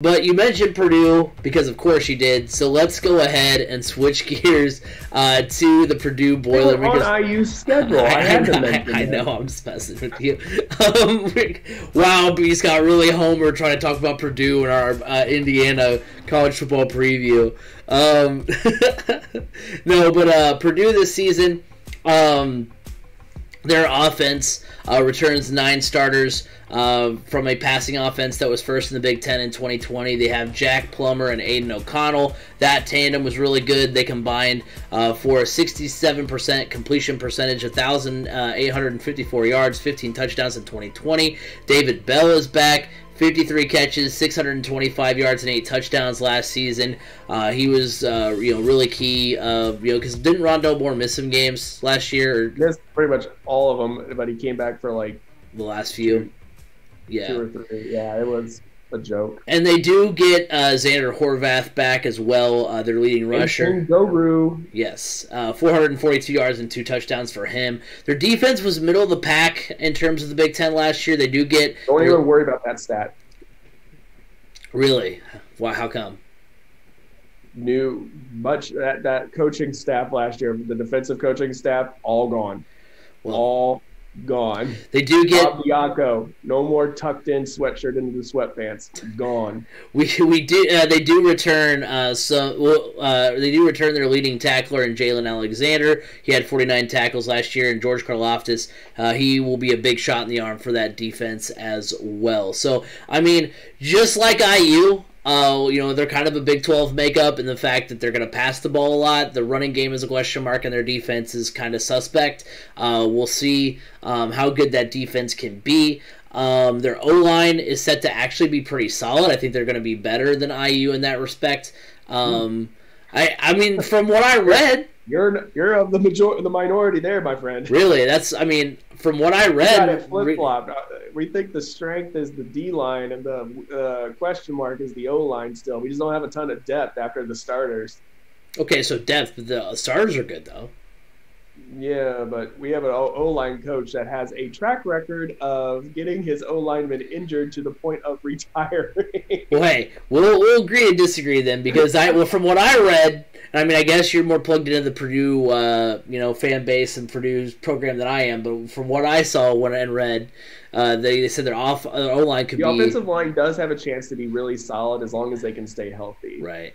But you mentioned Purdue because, of course, you did. So let's go ahead and switch gears to the Purdue Boilermakers. On IU's schedule. I know. I'm just messing with you. Wow, B. Scott really homer trying to talk about Purdue in our Indiana college football preview. No, but Purdue this season, their offense returns 9 starters. From a passing offense that was first in the Big Ten in 2020. They have Jack Plummer and Aiden O'Connell. That tandem was really good. They combined for a 67% completion percentage, 1,854 yards, 15 touchdowns in 2020. David Bell is back. 53 catches, 625 yards, and 8 touchdowns last season. He was, really key. Because didn't Rondell Moore miss some games last year? Missed pretty much all of them, but he came back for like the last few. Yeah. 2 or 3. Yeah, it was a joke. And they do get Xander Horvath back as well, their leading rusher. Guru. Yes, 442 yards and 2 touchdowns for him. Their defense was middle of the pack in terms of the Big Ten last year. They do get... Don't even worry about that stat. Really? Why? How come? That coaching staff last year, the defensive coaching staff, all gone. Well, all gone. They do get Bob Diaco, no more tucked in sweatshirt into the sweatpants. Gone. They do return they do return their leading tackler in Jalen Alexander. He had 49 tackles last year, and George Karlaftis, he will be a big shot in the arm for that defense as well. So I mean, just like IU. They're kind of a Big 12 makeup in the fact that they're going to pass the ball a lot. The running game is a question mark, and their defense is kind of suspect. We'll see how good that defense can be. Their O-line is set to actually be pretty solid. I think they're going to be better than IU in that respect. I mean, from what I read... You're of the minority there, my friend. Really? From what I read... You got it flip-flopped. We think the strength is the D-line and the question mark is the O-line still. We just don't have a ton of depth after the starters. Okay, so depth. But the starters are good, though. Yeah, but we have an O-line coach that has a track record of getting his O-lineman injured to the point of retiring. Well, hey, we'll agree and disagree then, because from what I read, I mean, I guess you're more plugged into the Purdue, fan base and Purdue's program than I am. But from what I saw and read, they said their O-line could be... The offensive line does have a chance to be really solid as long as they can stay healthy. Right.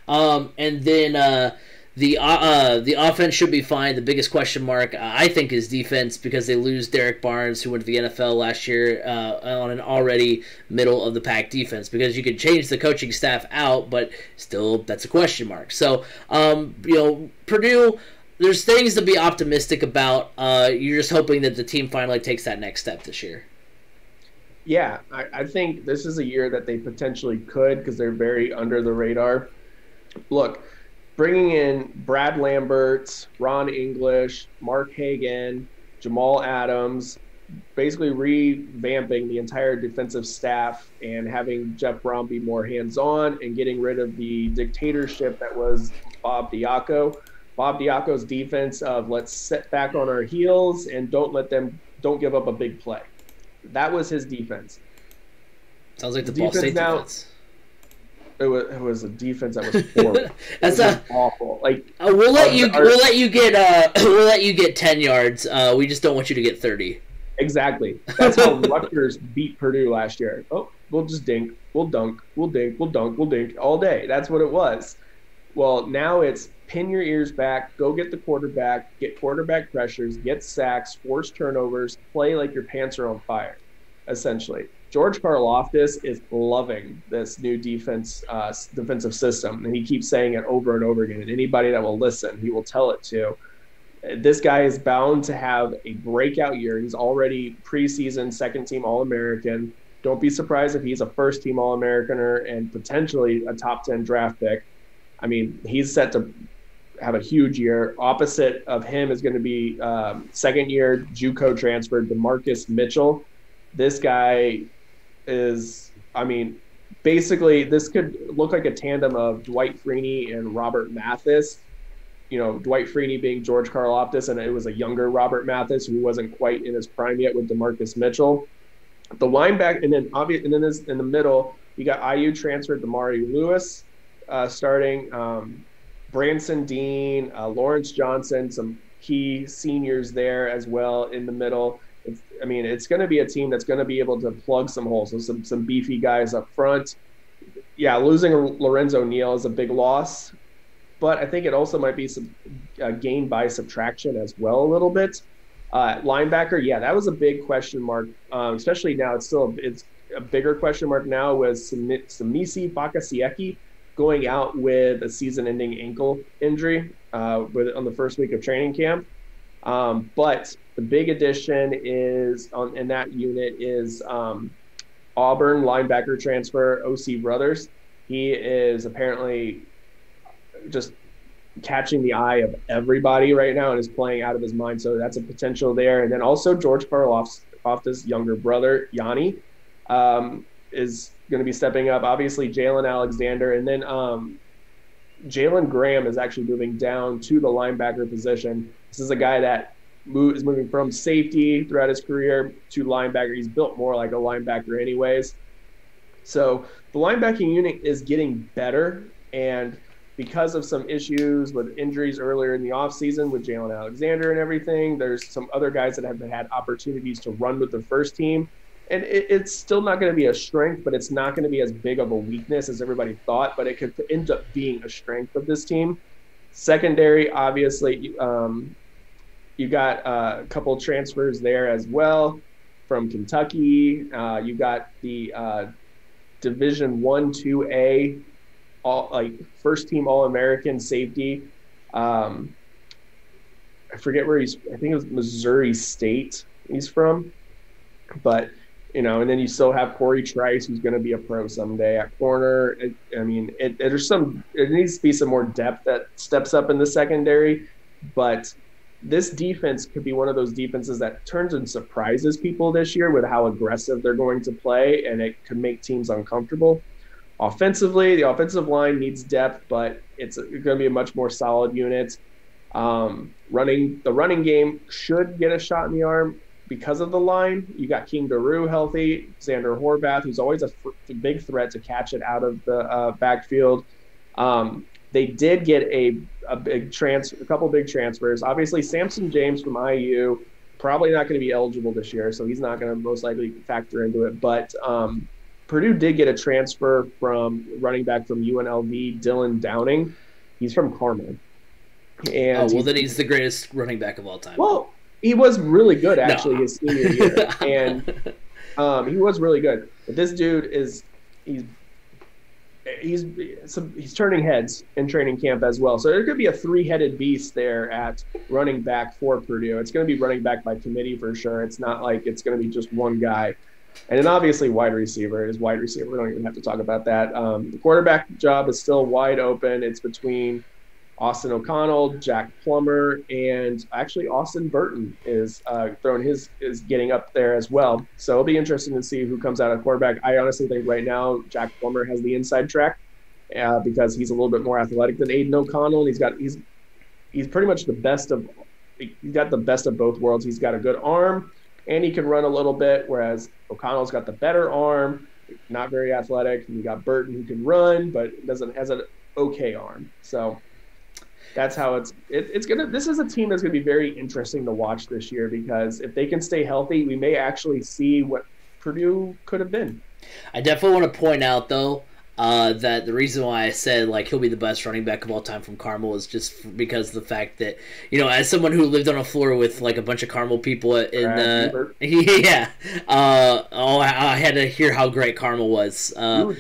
And then... The offense should be fine. The biggest question mark, I think, is defense, because they lose Derek Barnes, who went to the NFL last year, on an already middle-of-the-pack defense, because you could change the coaching staff out, but still, that's a question mark. So, Purdue, there's things to be optimistic about. You're just hoping that the team finally takes that next step this year. Yeah, I think this is a year that they potentially could, because they're very under the radar. Look, bringing in Brad Lambert, Ron English, Mark Hagan, Jamal Adams, basically revamping the entire defensive staff and having Jeff Brom be more hands-on and getting rid of the dictatorship that was Bob Diaco. Bob Diaco's defense of let's sit back on our heels and don't give up a big play. That was his defense. Sounds like the Ball State defense. It was a defense that was horrible. That's awful. Like we'll let you get 10 yards. We just don't want you to get 30. Exactly. That's how Rutgers beat Purdue last year. Oh, we'll just dink, we'll dunk, we'll dink, we'll dunk, we'll dink all day. That's what it was. Well, now it's pin your ears back, go get the quarterback, get quarterback pressures, get sacks, force turnovers, play like your pants are on fire, essentially. George Karlaftis is loving this new defensive system, and he keeps saying it over and over again. And anybody that will listen, he will tell it to. This guy is bound to have a breakout year. He's already preseason second-team All-American. Don't be surprised if he's a first-team All-Americaner and potentially a top 10 draft pick. I mean, he's set to have a huge year. Opposite of him is going to be second-year JUCO transfer Demarcus Mitchell. This guy is, basically this could look like a tandem of Dwight Freeney and Robert Mathis. Dwight Freeney being George Karlaftis, and it was a younger Robert Mathis who wasn't quite in his prime yet with Demarcus Mitchell. The linebacker, and then in the middle, You got IU transferred Damari Lewis starting, Branson Dean, Lawrence Johnson, some key seniors there as well in the middle. It's going to be a team that's going to be able to plug some holes. So some beefy guys up front. Yeah, losing Lorenzo Neal is a big loss, but I think it also might be some gain by subtraction as well a little bit. Linebacker, yeah, that was a big question mark, especially now. It's a bigger question mark now with Samisi Bakasieki going out with a season-ending ankle injury on the first week of training camp. But the big addition in that unit is Auburn linebacker transfer O.C. Brothers. He is apparently just catching the eye of everybody right now and is playing out of his mind. So that's a potential there. And then also George Karloftis' younger brother, Yanni, is going to be stepping up. Obviously, Jalen Alexander. And then Jalen Graham is actually moving down to the linebacker position. This is a guy that is moving from safety throughout his career to linebacker. He's built more like a linebacker anyways. So the linebacking unit is getting better, and because of some issues with injuries earlier in the offseason with Jalen Alexander and everything, there's some other guys that have had opportunities to run with the first team. And it's still not going to be a strength, but it's not going to be as big of a weakness as everybody thought, but it could end up being a strength of this team. Secondary, obviously, you got a couple transfers there as well from Kentucky. You got the Division 1-2A first team All-American safety. I forget where I think it was Missouri State he's from. But, and then you still have Corey Trice, who's going to be a pro someday at corner. There needs to be some more depth that steps up in the secondary. But this defense could be one of those defenses that turns and surprises people this year with how aggressive they're going to play, and it could make teams uncomfortable. Offensively, the offensive line needs depth, but it's going to be a much more solid unit. The running game should get a shot in the arm because of the line. You got King Daru healthy, Xander Horvath, who's always a big threat to catch it out of the backfield. They did get a couple big transfers. Obviously, Samson James from IU, probably not going to be eligible this year, so he's not going to most likely factor into it. But Purdue did get a transfer from running back from UNLV, Dylan Downing. He's from Carmel. And then he's the greatest running back of all time. Well, he was really good, actually, his senior year. And he was really good. But this dude he's turning heads in training camp as well. So there could be a three-headed beast there at running back for Purdue. It's going to be running back by committee for sure. It's not like it's going to be just one guy. And then obviously wide receiver. We don't even have to talk about that. The quarterback job is still wide open. It's between Austin O'Connell, Jack Plummer, and actually Austin Burton is getting up there as well. So it'll be interesting to see who comes out of quarterback. I honestly think right now Jack Plummer has the inside track because he's a little bit more athletic than Aiden O'Connell, and he's pretty much he's got the best of both worlds. He's got a good arm and he can run a little bit, whereas O'Connell's got the better arm, not very athletic. And you got Burton who can run but has an okay arm. So that's how this is a team that's going to be very interesting to watch this year, because if they can stay healthy, we may actually see what Purdue could have been. I definitely want to point out, though, that the reason why I said he'll be the best running back of all time from Carmel is just because of the fact that, as someone who lived on a floor with a bunch of Carmel people I had to hear how great Carmel was for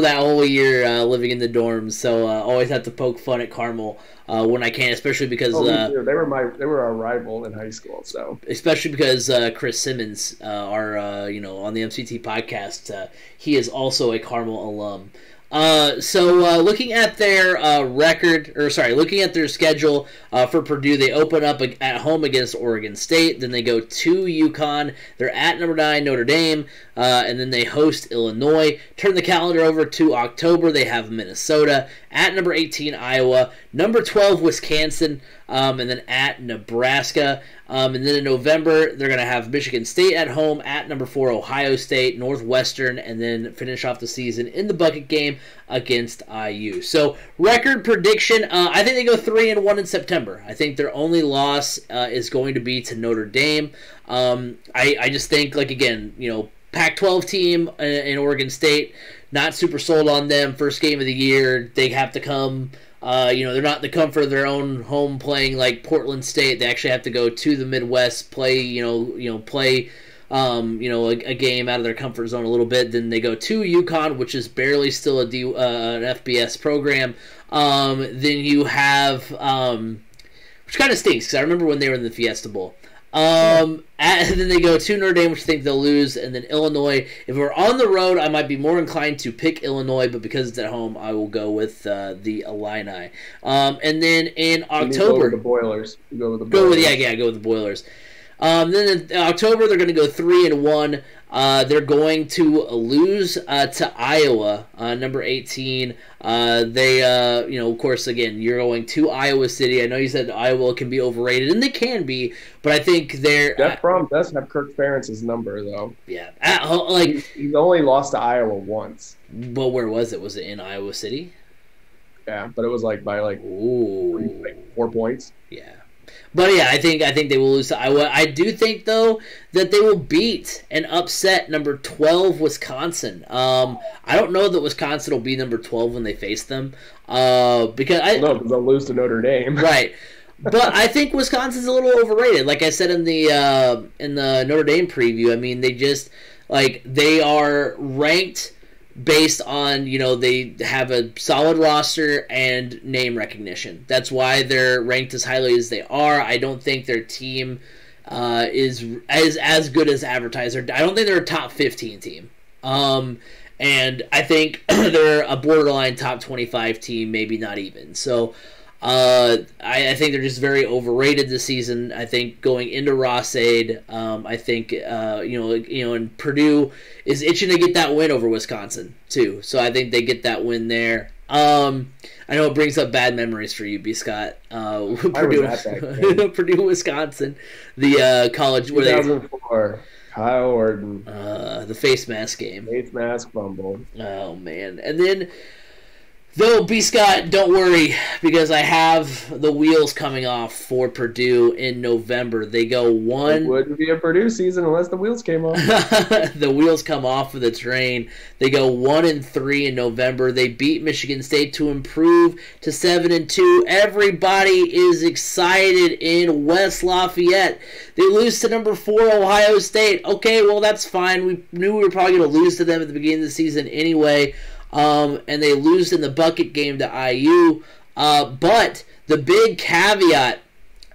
that whole year living in the dorms. So always have to poke fun at Carmel when I can, especially because they were our rival in high school. So especially because Chris Simmons, our on the MCT podcast, he is also a Carmel alum. So looking at their looking at their schedule for Purdue, they open up at home against Oregon State, then they go to UConn, they're at number 9 Notre Dame, and then they host Illinois. Turn the calendar over to October, they have Minnesota, at number 18 Iowa, number 12 Wisconsin, and then at Nebraska. And then in November, they're going to have Michigan State at home, at number 4 Ohio State, Northwestern, and then finish off the season in the bucket game against IU. So record prediction, I think they go 3-1 in September. I think their only loss is going to be to Notre Dame. I just think, like, again, Pac-12 team in Oregon State, not super sold on them. First game of the year, they have to come. They're not in the comfort of their own home playing like Portland State. They actually have to go to the Midwest, play a game out of their comfort zone a little bit. Then they go to UConn, which is barely still an FBS program. Then you have, which kind of stinks because I remember when they were in the Fiesta Bowl. And then they go to Notre Dame, which I think they'll lose, and then Illinois. If we're on the road, I might be more inclined to pick Illinois, but because it's at home, I will go with the Illini. And then in October, go with the Boilers. Go with the Boilers. Then in October, they're going to go 3-1. They're going to lose to Iowa, number 18. Of course, again, you're going to Iowa City. I know you said Iowa can be overrated, and they can be, but I think they're... Jeff Fromm does have Kirk Ferentz's number, though. Yeah. He's only lost to Iowa once. But where was it? Was it in Iowa City? Yeah, but it was by 4 points. Yeah. But yeah, I think they will lose to Iowa. I do think though that they will beat and upset number 12 Wisconsin. I don't know that Wisconsin will be number 12 when they face them because they'll lose to Notre Dame, right? But I think Wisconsin's a little overrated. Like I said in the Notre Dame preview, I mean they are ranked based on, they have a solid roster and name recognition. That's why they're ranked as highly as they are. I don't think their team is as good as advertised. I don't think they're a top 15 team. And I think they're a borderline top 25 team, maybe not even. So I think they're just very overrated this season. I think going into Ross-Ade, I think and Purdue is itching to get that win over Wisconsin too. So I think they get that win there. I know it brings up bad memories for you, B. Scott. Purdue, Wisconsin, the college where 2004. Kyle Orton. The face mask game. Face mask fumble. Oh man, and then. Though, B. Scott, don't worry, because I have the wheels coming off for Purdue in November. They go one... It wouldn't be a Purdue season unless the wheels came off. The wheels come off of the train. They go 1-3 in November. They beat Michigan State to improve to 7-2. Everybody is excited in West Lafayette. They lose to number 4 Ohio State. Okay, well, that's fine. We knew we were probably going to lose to them at the beginning of the season anyway. And they lose in the bucket game to IU. But the big caveat,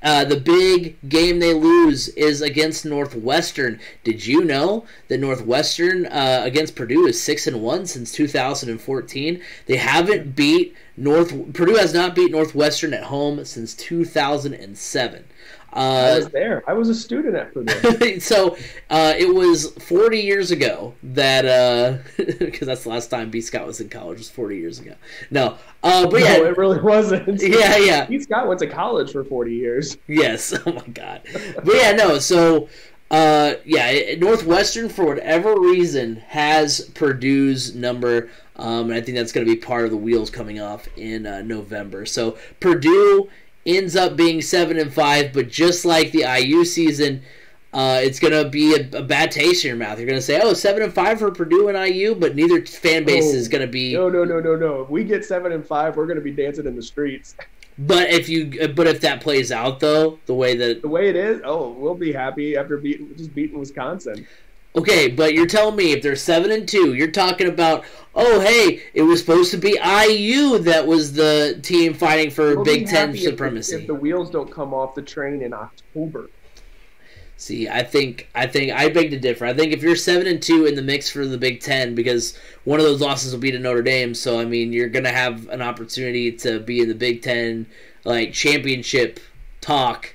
the big game they lose is against Northwestern. Did you know that Northwestern against Purdue is 6-1 since 2014? They haven't beat Purdue has not beat Northwestern at home since 2007. I was there. I was a student at Purdue. So it was 40 years ago that because that's the last time B. Scott was in college. It was 40 years ago. No, but yeah, no, it really wasn't. Yeah. B. Scott went to college for 40 years. Yes. Oh my God. But yeah, no. So Northwestern for whatever reason has Purdue's number. And I think that's going to be part of the wheels coming off in November. So Purdue ends up being 7-5, but just like the IU season, it's going to be a bad taste in your mouth. You're going to say, 7-5 for Purdue and IU, but neither fan base is going to be... No. If we get 7-5, we're going to be dancing in the streets. But if that plays out, though, the way it is, we'll be happy after beating Wisconsin. Okay, but you're telling me if they're 7-2, you're talking about, hey, it was supposed to be IU that was the team fighting for Big Ten supremacy. If the wheels don't come off the train in October. See, I think I beg to differ. I think if you're 7-2 in the mix for the Big Ten, because one of those losses will be to Notre Dame, so I mean you're gonna have an opportunity to be in the Big Ten championship talk.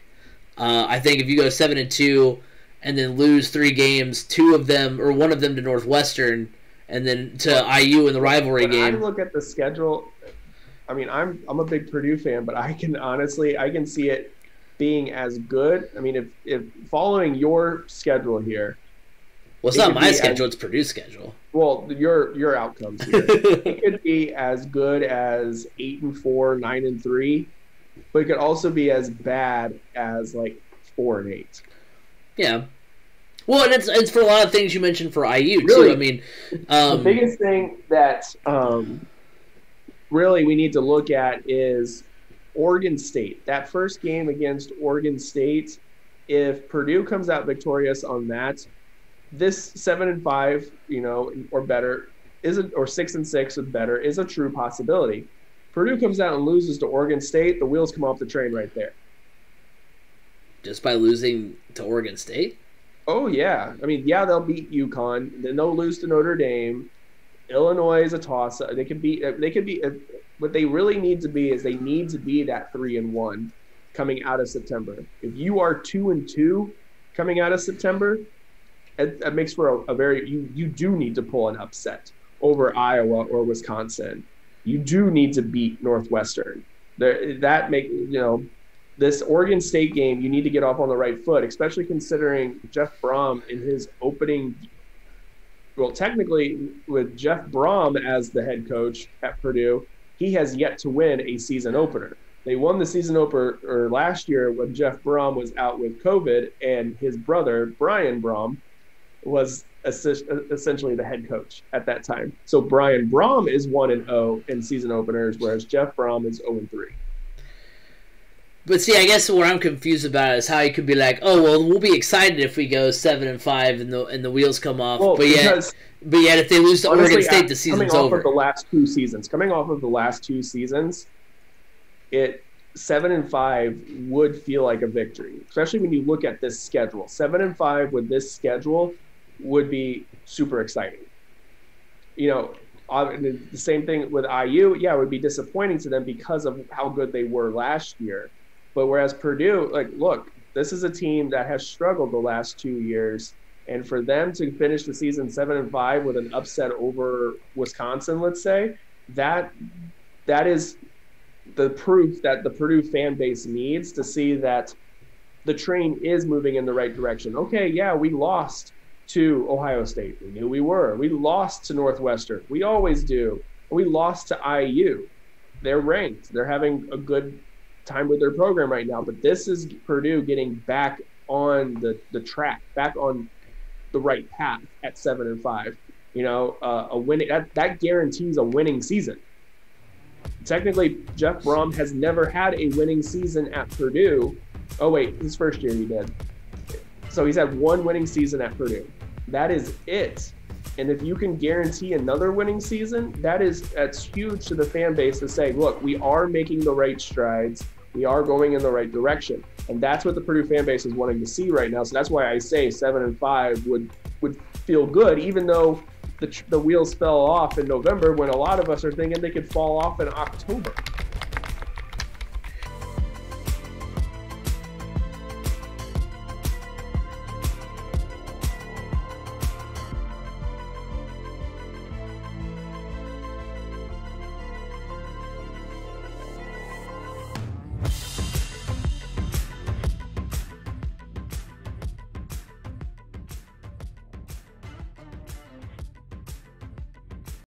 I think if you go 7-2. And then lose 3 games, 2 of them or 1 of them to Northwestern, and then to IU in the rivalry game. When I look at the schedule, I mean, I'm a big Purdue fan, but I can see it being as good. I mean, if following your schedule here. Well, it's not my schedule; it's Purdue's schedule. Well, your outcomes here. It could be as good as 8-4, 9-3, but it could also be as bad as like 4-8. Yeah. Well, and it's for a lot of things you mentioned for IU really, too. I mean, the biggest thing that really we need to look at is Oregon State. That first game against Oregon State, if Purdue comes out victorious on that, this 7-5, or better, or 6-6 or better is a true possibility. Purdue comes out and loses to Oregon State, the wheels come off the train right there. Just by losing to Oregon State? Oh yeah, I mean, yeah, they'll beat UConn. Then they'll lose to Notre Dame. Illinois is a toss-up. They could be. What they really need to be is they need to be that 3-1 coming out of September. If you are 2-2 coming out of September, it makes for a very. You do need to pull an upset over Iowa or Wisconsin. You do need to beat Northwestern. This Oregon State game, you need to get off on the right foot, especially considering Jeff Brom in his opening. Well, technically, with Jeff Brom as the head coach at Purdue, he has yet to win a season opener. They won the season opener last year when Jeff Brom was out with COVID, and his brother, Brian Brom, was essentially the head coach at that time. So Brian Brom is 1-0 in season openers, whereas Jeff Brom is 0-3. But see, I guess what I'm confused about is how you could be like, oh well, we'll be excited if we go 7-5 and the wheels come off. Well, but yet if they lose to Oregon State, the season's over. Coming off of the last two seasons, 7-5 would feel like a victory, especially when you look at this schedule. 7-5 with this schedule would be super exciting. The same thing with IU. Yeah, it would be disappointing to them because of how good they were last year. But whereas Purdue, look, this is a team that has struggled the last 2 years. And for them to finish the season 7-5 with an upset over Wisconsin, let's say, that is the proof that the Purdue fan base needs to see that the train is moving in the right direction. Okay, yeah, we lost to Ohio State. We knew we were. We lost to Northwestern. We always do. We lost to IU. They're ranked. They're having a good time with their program right now. But this is Purdue getting back on the track, back on the right path at 7-5. A winning that guarantees a winning season. Technically, Jeff Brom has never had a winning season at Purdue. Oh wait, his first year he did. So he's had one winning season at Purdue. That is it. And if you can guarantee another winning season, that's huge to the fan base to say, look, we are making the right strides. We are going in the right direction. And that's what the Purdue fan base is wanting to see right now. So that's why I say 7-5 would feel good, even though the wheels fell off in November when a lot of us are thinking they could fall off in October.